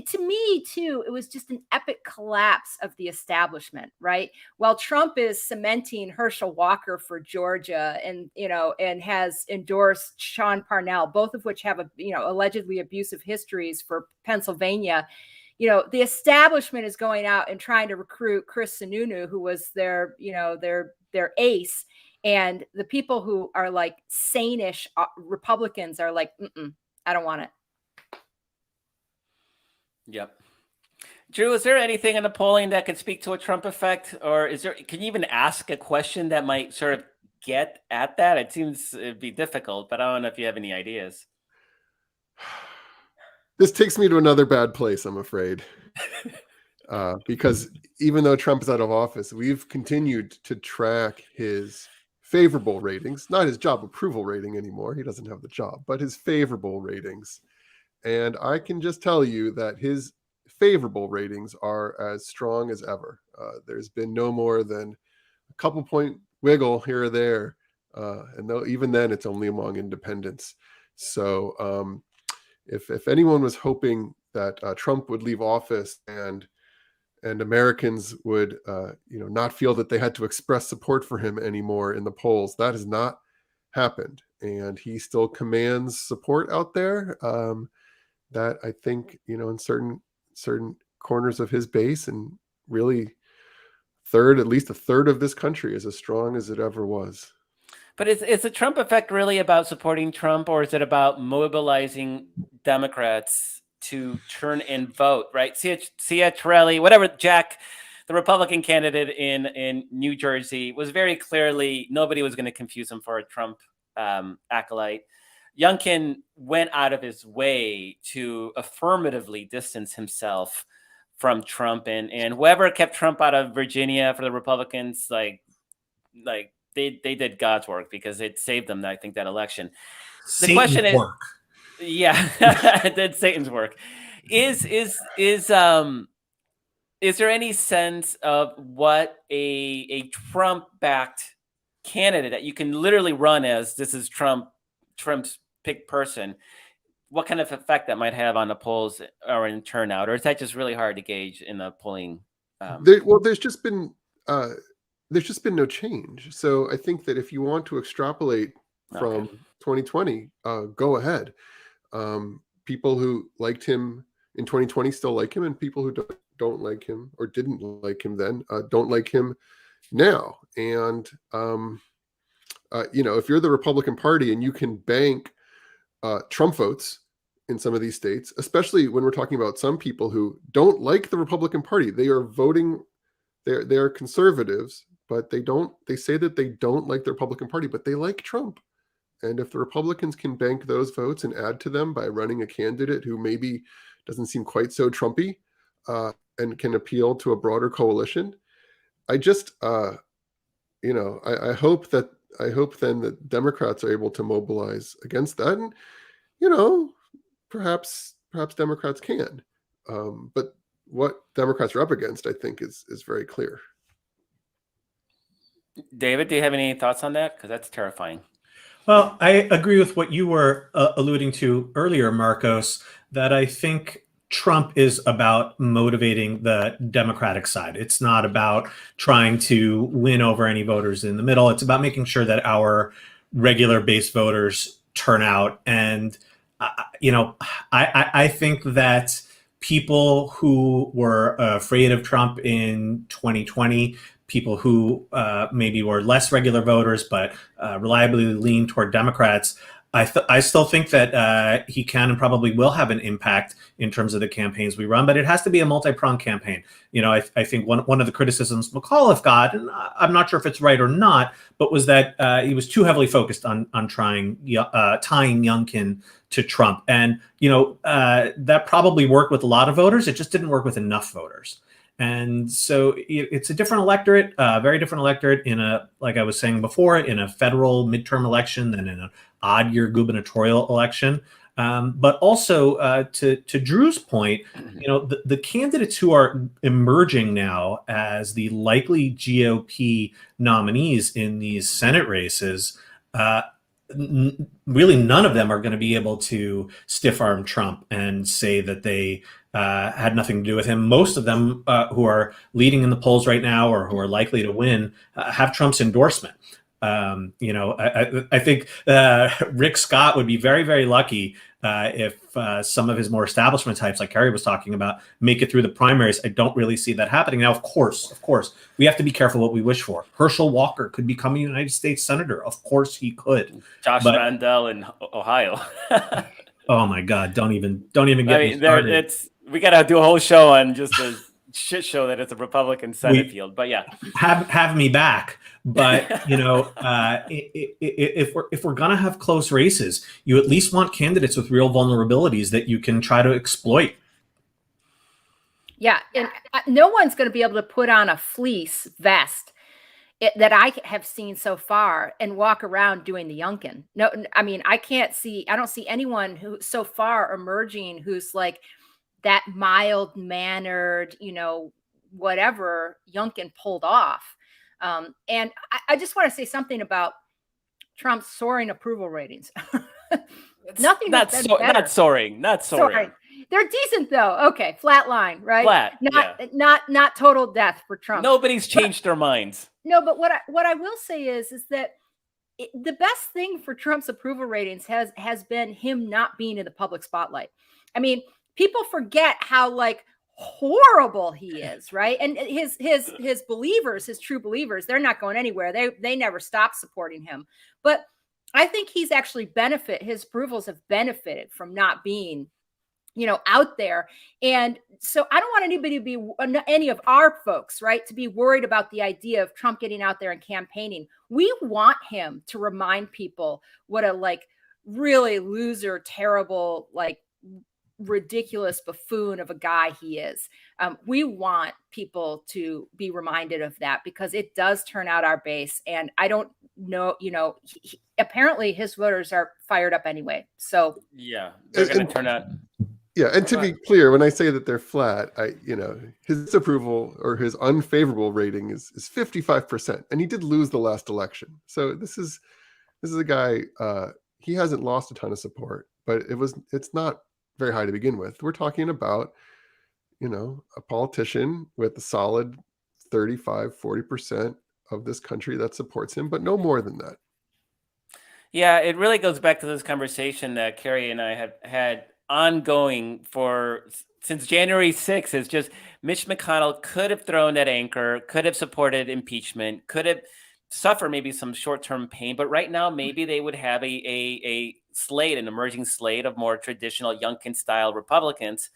to me too, it was just an epic collapse of the establishment, right? While Trump is cementing Herschel Walker for Georgia and has endorsed Sean Parnell, both of which have allegedly abusive histories for Pennsylvania, the establishment is going out and trying to recruit Chris Sununu, who was their ace. And the people who are like sane-ish Republicans are like, I don't want it. Yep. Drew, is there anything in the polling that could speak to a Trump effect, or can you even ask a question that might sort of get at that? It seems it'd be difficult, but I don't know if you have any ideas. This takes me to another bad place, I'm afraid. Because even though Trump is out of office, we've continued to track his favorable ratings, not his job approval rating anymore. He doesn't have the job, but his favorable ratings. And I can just tell you that his favorable ratings are as strong as ever. There's been no more than a couple point wiggle here or there. And though even then it's only among independents. So if anyone was hoping that Trump would leave office and Americans would not feel that they had to express support for him anymore in the polls, that has not happened. And he still commands support out there that I think, in certain corners of his base, and really at least a third of this country is as strong as it ever was. But is the Trump effect really about supporting Trump, or is it about mobilizing Democrats to turn and vote, right? Civiqs, whatever, Jack, the Republican candidate in New Jersey, was very clearly, nobody was going to confuse him for a Trump acolyte. Youngkin went out of his way to affirmatively distance himself from Trump, and whoever kept Trump out of Virginia for the Republicans, like they did God's work, because it saved them, I think, that election. The question is, yeah, it did Satan's work. Is there any sense of what a Trump-backed candidate that you can literally run as, this is Trump's picked person, what kind of effect that might have on the polls or in turnout, or is that just really hard to gauge in the polling? There's just been no change. So I think that if you want to extrapolate from 2020, go ahead. People who liked him in 2020 still like him, and people who don't like him or didn't like him then don't like him now. And if you're the Republican Party and you can bank Trump votes in some of these states, especially when we're talking about some people who don't like the Republican Party, they are voting, they're conservatives, but they say that they don't like the Republican Party, but they like Trump. And if the Republicans can bank those votes and add to them by running a candidate who maybe doesn't seem quite so Trumpy and can appeal to a broader coalition, I just, I hope then that Democrats are able to mobilize against that. And, perhaps Democrats can. But what Democrats are up against, I think, is very clear. David, do you have any thoughts on that? Because that's terrifying. Well, I agree with what you were alluding to earlier, Marcos, that I think Trump is about motivating the Democratic side. It's not about trying to win over any voters in the middle. It's about making sure that our regular base voters turn out. And, I think that people who were afraid of Trump in 2020, people who maybe were less regular voters but reliably lean toward Democrats, I still think that he can and probably will have an impact in terms of the campaigns we run, but it has to be a multi-pronged campaign. I think one of the criticisms McAuliffe got, and I'm not sure if it's right or not, but was that he was too heavily focused on tying Youngkin to Trump. And, that probably worked with a lot of voters. It just didn't work with enough voters. And so it's a different electorate, very different electorate like I was saying before, in a federal midterm election than in an odd year gubernatorial election. But also to Drew's point, the candidates who are emerging now as the likely GOP nominees in these Senate races, really none of them are going to be able to stiff arm Trump and say that they had nothing to do with him. Most of them who are leading in the polls right now or who are likely to win have Trump's endorsement. I think Rick Scott would be very, very lucky if some of his more establishment types, like Kerry was talking about, make it through the primaries. I don't really see that happening. Now, of course, we have to be careful what we wish for. Herschel Walker could become a United States senator. Of course he could. Josh Mandel in Ohio. Oh my God! Don't even get me started. We got to do a whole show on just shit show that it's a Republican Senate We- field. But yeah, have me back. But if we're gonna have close races, you at least want candidates with real vulnerabilities that you can try to exploit. Yeah, and no one's going to be able to put on a fleece vest that I have seen so far and walk around doing the Yunkin. No, I mean, I don't see anyone who so far emerging who's like that mild mannered, whatever Yunkin pulled off. And I just want to say something about Trump's soaring approval ratings. Nothing not soaring. Sorry. They're decent though. Okay, flat line, right? Flat, not total death for Trump. Nobody's changed their minds. No, but what I will say is that the best thing for Trump's approval ratings has been him not being in the public spotlight. I mean, people forget how like horrible he is, right? And his believers, his true believers, they're not going anywhere. They never stop supporting him. But I think his approvals have benefited from not being out there. And so I don't want anybody to be, any of our folks, right, to be worried about the idea of Trump getting out there and campaigning. We want him to remind people what a like really loser, terrible, like ridiculous buffoon of a guy he is. We want people to be reminded of that because it does turn out our base. And I don't know, apparently his voters are fired up anyway. So yeah, they're going to turn out. Yeah, and to be clear, when I say that they're flat, his approval or his unfavorable rating is 55%, and he did lose the last election. So this is a guy, he hasn't lost a ton of support, but it's not very high to begin with. We're talking about, a politician with a solid 35-40% of this country that supports him, but no more than that. Yeah, it really goes back to this conversation that Carrie and I have had ongoing since January 6th. Is just Mitch McConnell could have thrown that anchor, could have supported impeachment, could have suffered maybe some short-term pain, but right now maybe they would have an emerging slate of more traditional Youngkin style Republicans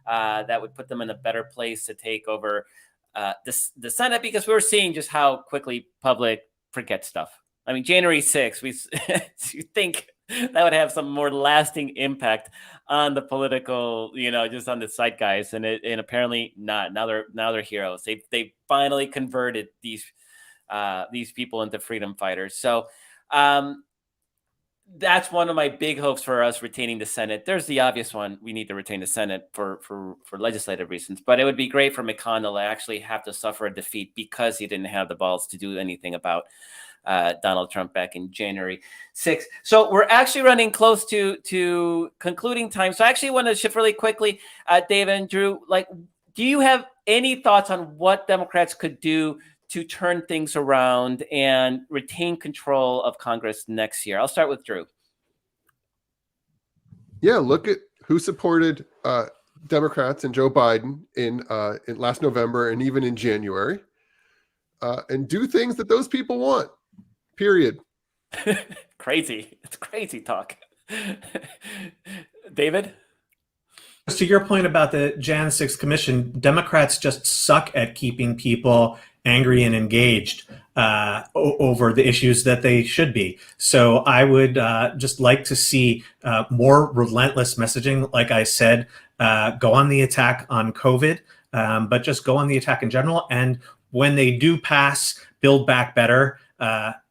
that would put them in a better place to take over the Senate, because we were seeing just how quickly public forgets stuff. I mean, January 6th, you think that would have some more lasting impact on the political, just on the zeitgeist, and apparently not. Now they're heroes. They finally converted these people into freedom fighters. So that's one of my big hopes for us retaining the Senate. There's the obvious one: we need to retain the Senate for legislative reasons. But it would be great for McConnell to actually have to suffer a defeat because he didn't have the balls to do anything about Donald Trump back in January 6th. So we're actually running close to concluding time. So I actually want to shift really quickly, David and Drew, do you have any thoughts on what Democrats could do to turn things around and retain control of Congress next year? I'll start with Drew. Yeah, look at who supported Democrats and Joe Biden in last November and even in January, and do things that those people want. Period. Crazy. It's crazy talk. David? To your point about the Jan 6 commission, Democrats just suck at keeping people angry and engaged over the issues that they should be. So I would just like to see more relentless messaging. Like I said, go on the attack on COVID, but just go on the attack in general. And when they do pass Build Back Better,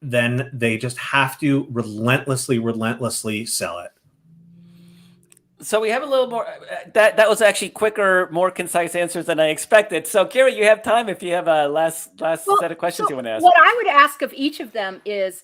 then they just have to relentlessly sell it. So we have a little more. That was actually quicker, more concise answers than I expected. So, Carrie, you have time if you have a last set of questions you want to ask. What I would ask of each of them is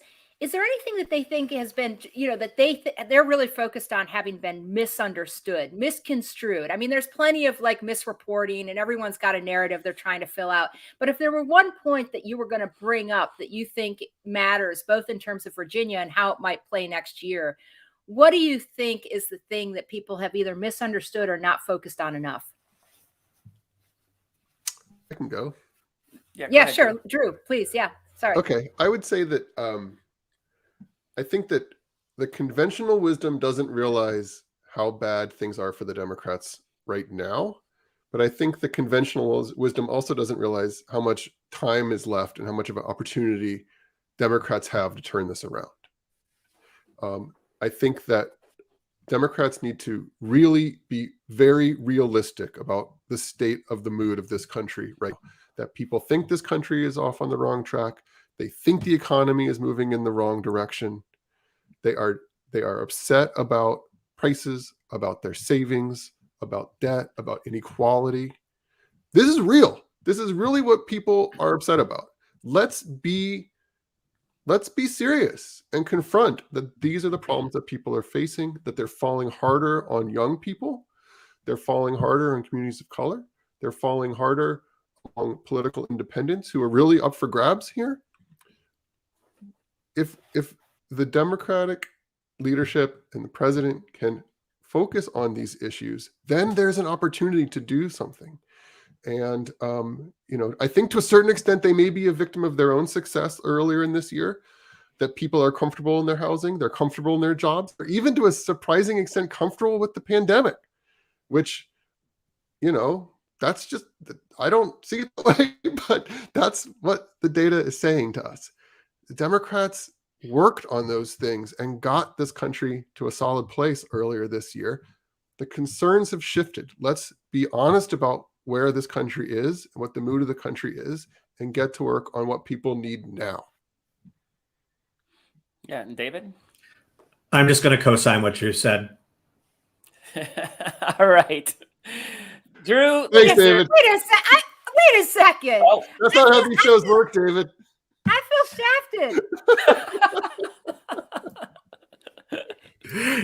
there anything that they think has been, that they're really focused on having been misunderstood, misconstrued? I mean, there's plenty of misreporting, and everyone's got a narrative they're trying to fill out. But if there were one point that you were going to bring up that you think matters, both in terms of Virginia and how it might play next year, what do you think is the thing that people have either misunderstood or not focused on enough? I can go. Yeah, ahead, sure. Drew, please. Yeah. Sorry. Okay. I would say that I think that the conventional wisdom doesn't realize how bad things are for the Democrats right now, But I think the conventional wisdom also doesn't realize how much time is left and how much of an opportunity Democrats have to turn this around. I think that Democrats need to really be very realistic about the state of the mood of this country right now. That people think this country is off on the wrong track. They think the economy is moving in the wrong direction. They are upset about prices, about their savings, about debt, about inequality. This is real. This is really what people are upset about. Let's be serious and confront that these are the problems that people are facing, that they're falling harder on young people. They're falling harder on communities of color. They're falling harder on political independents who are really up for grabs here. If the Democratic leadership and the president can focus on these issues, then there's an opportunity to do something. And, I think to a certain extent, they may be a victim of their own success earlier in this year, that people are comfortable in their housing, they're comfortable in their jobs, or even to a surprising extent, comfortable with the pandemic, which, that's just, I don't see it that way, but that's what the data is saying to us. The Democrats worked on those things and got this country to a solid place earlier this year. The concerns have shifted. Let's be honest about where this country is, what the mood of the country is, and get to work on what people need now. Yeah, and David? I'm just going to co-sign what you said. All right. Drew. Thanks, David. Wait a second. Oh, that's not how these shows work, David. I feel shafted.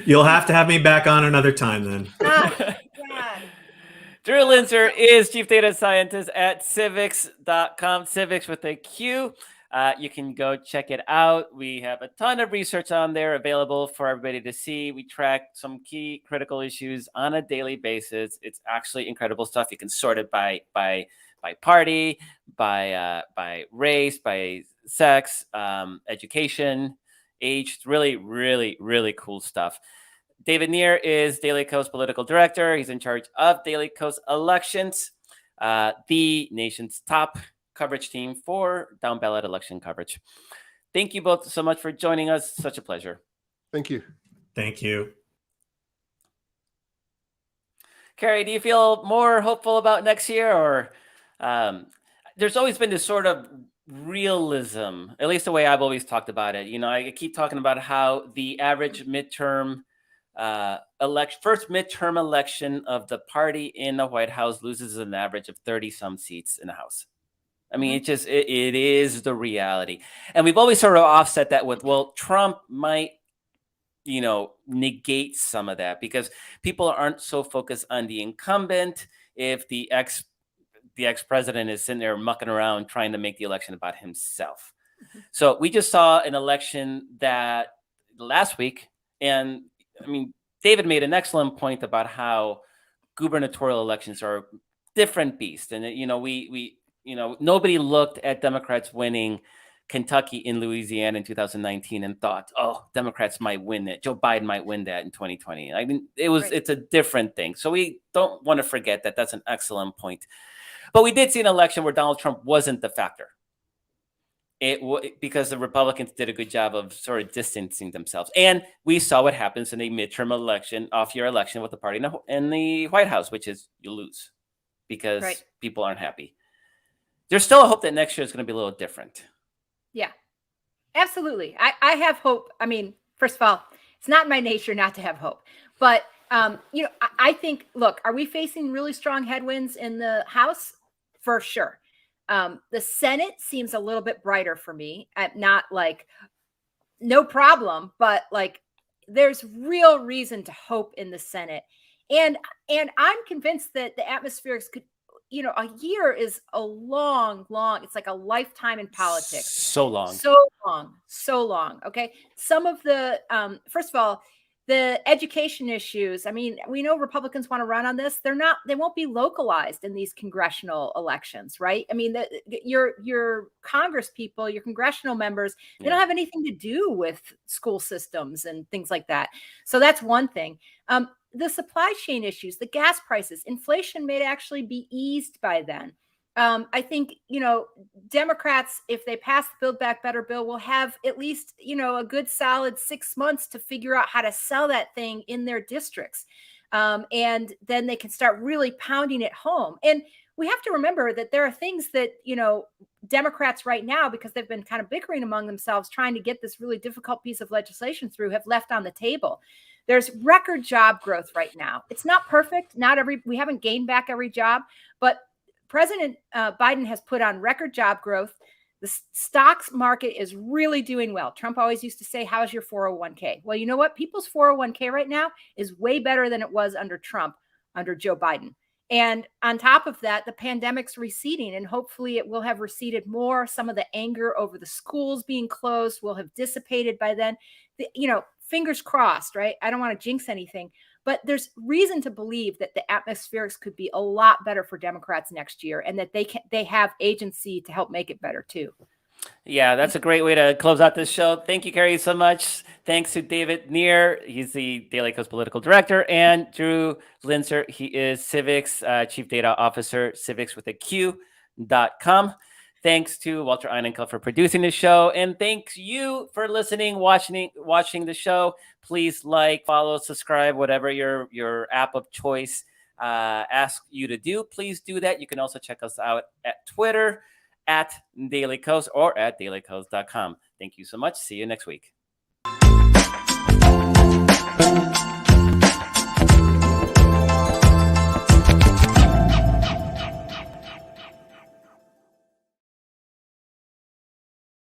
You'll have to have me back on another time then. Oh, God. Drew Linzer is Chief Data Scientist at Civiqs.com, Civiqs with a Q. You can go check it out. We have a ton of research on there available for everybody to see. We track some key critical issues on a daily basis. It's actually incredible stuff. You can sort it by party, by race, by sex, education, age. It's really, really, really cool stuff. David Nir is Daily Kos Political Director. He's in charge of Daily Kos Elections, the nation's top coverage team for down ballot election coverage. Thank you both so much for joining us. Such a pleasure. Thank you. Thank you. Carrie, do you feel more hopeful about next year, or there's always been this sort of realism, at least the way I've always talked about it. I keep talking about how the average midterm first midterm election of the party in the White House loses an average of 30 some seats in the House. I mean, it is the reality. And we've always sort of offset that with, well, Trump might, negate some of that because people aren't so focused on the incumbent if the ex-president is sitting there mucking around trying to make the election about himself. Mm-hmm. So we just saw an election that last week, and I mean, David made an excellent point about how gubernatorial elections are a different beast. And, nobody looked at Democrats winning Kentucky and Louisiana in 2019 and thought, oh, Democrats might win it. Joe Biden might win that in 2020. I mean, it's a different thing. So we don't want to forget that. That's an excellent point. But we did see an election where Donald Trump wasn't the factor. Because the Republicans did a good job of sort of distancing themselves. And we saw what happens in a midterm election, off-year election with the party in the White House, which is you lose because people aren't happy. There's still a hope that next year is going to be a little different. Yeah, absolutely. I have hope. I mean, first of all, it's not my nature not to have hope. But, I think, look, are we facing really strong headwinds in the House? For sure. The Senate seems a little bit brighter for me. Not like no problem, but like there's real reason to hope in the Senate. And I'm convinced that the atmospherics could, a year is a long, it's like a lifetime in politics. So long. Okay. Some of the, first of all, the education issues. I mean, we know Republicans want to run on this. They won't be localized in these congressional elections, right? I mean, your Congress people, your congressional members, they don't have anything to do with school systems and things like that. So that's one thing. the supply chain issues, the gas prices, inflation may actually be eased by then. I think, Democrats, if they pass the Build Back Better bill, will have at least, a good solid 6 months to figure out how to sell that thing in their districts. And then they can start really pounding it home. And we have to remember that there are things that, Democrats right now, because they've been kind of bickering among themselves, trying to get this really difficult piece of legislation through, have left on the table. There's record job growth right now. It's not perfect. We haven't gained back every job, but President Biden has put on record job growth. The stocks market is really doing well. Trump always used to say, how's your 401k? Well, you know what? People's 401k right now is way better than it was under Trump, under Joe Biden. And on top of that, the pandemic's receding, and hopefully it will have receded more. Some of the anger over the schools being closed will have dissipated by then. Fingers crossed, right? I don't want to jinx anything, but there's reason to believe that the atmospherics could be a lot better for Democrats next year, and that they have agency to help make it better too. Yeah, that's a great way to close out this show. Thank you, Carrie, so much. Thanks to David Nir. He's the Daily Kos political director, and Drew Linzer. He is Civiqs Chief Data Officer, civiqs.com. Thanks to Walter Einenkel for producing the show. And thanks you for listening, watching the show. Please like, follow, subscribe, whatever your app of choice asks you to do. Please do that. You can also check us out at Twitter, at Daily Kos, or at dailykos.com. Thank you so much. See you next week.